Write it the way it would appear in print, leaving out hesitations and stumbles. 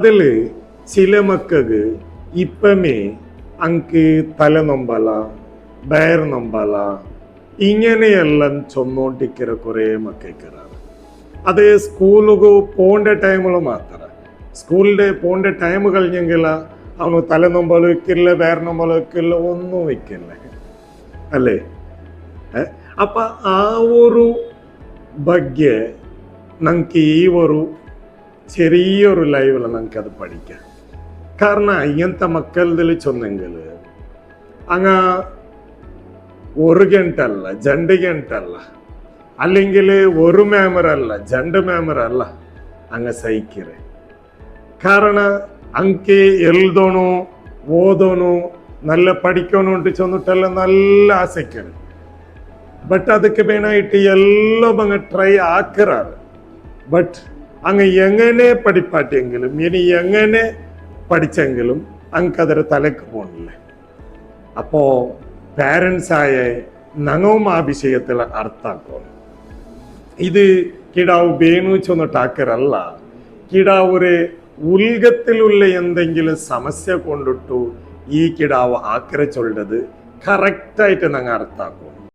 അതിൽ ചില മക്കൾക്ക് ഇപ്പമേ അങ്ക് തലനൊമ്പല വയറുനൊമ്പല ഇങ്ങനെയെല്ലാം ചൊന്നോണ്ടിരിക്കുന്ന കുറേ മക്കൾക്കാണ്. അത് സ്കൂളുകൾ പോകേണ്ട ടൈമിൽ മാത്രം. സ്കൂളിൻ്റെ പോകേണ്ട ടൈം കഴിഞ്ഞെങ്കിൽ അവന് തലനൊമ്പല വെക്കില്ല, വയറുനൊമ്പല വെക്കില്ല, ഒന്നും വെക്കില്ല അല്ലേ. അപ്പം ആ ഒരു ಬಗ್ಗೆ നമുക്ക് ഈ ഒരു ചെറിയൊരു ലൈവിൽ നമുക്കത് പഠിക്കാം. കാരണം ഇങ്ങനത്തെ മക്കളതിൽ ചൊന്നെങ്കിൽ അങ്ങ് ഒരു ഗಂಟೆ അല്ല, 2 ಗಂಟೆ അല്ല, അല്ലെങ്കിൽ ഒരു മേമറല്ല, 2 മേമറല്ല, അങ്ങ് സഹിക്കರೆ. കാരണം ಅಂಕೆ ಎಲ್ದೋನು ಓದೋನು നല്ല പഠിക്കണു ಅಂತ ಚೊಂದಿಟ್ಟೆಲ್ಲ നല്ല ಆಸೆಕ್ಕರು. ബട്ട് ಅದಕ್ಕೆ ಬೇನಾയിട്ട് എല്ലാം അങ്ങ് ട്രൈ ആക്കറാറ്. ബട്ട് അങ്ങ് എങ്ങനെ പഠിപ്പാട്ടെങ്കിലും ഇനി എങ്ങനെ പഠിച്ചെങ്കിലും അങ്ങക്കതൊരു തലക്ക് പോണില്ല. അപ്പോ പാരൻസായ ഞങ്ങളും ആ വിഷയത്തിൽ അർത്ഥാക്കണം. ഇത് കിടാവ് ബേണു ചൊന്നിട്ടാക്കറല്ല, കിടാവ് ഒരു ഉൽഗത്തിലുള്ള എന്തെങ്കിലും സമസ്യ കൊണ്ടിട്ടു ഈ കിടാവ് ആക്കര ചൊല്ലത് കറക്റ്റായിട്ട് ഞങ്ങൾ അർത്ഥാക്കും.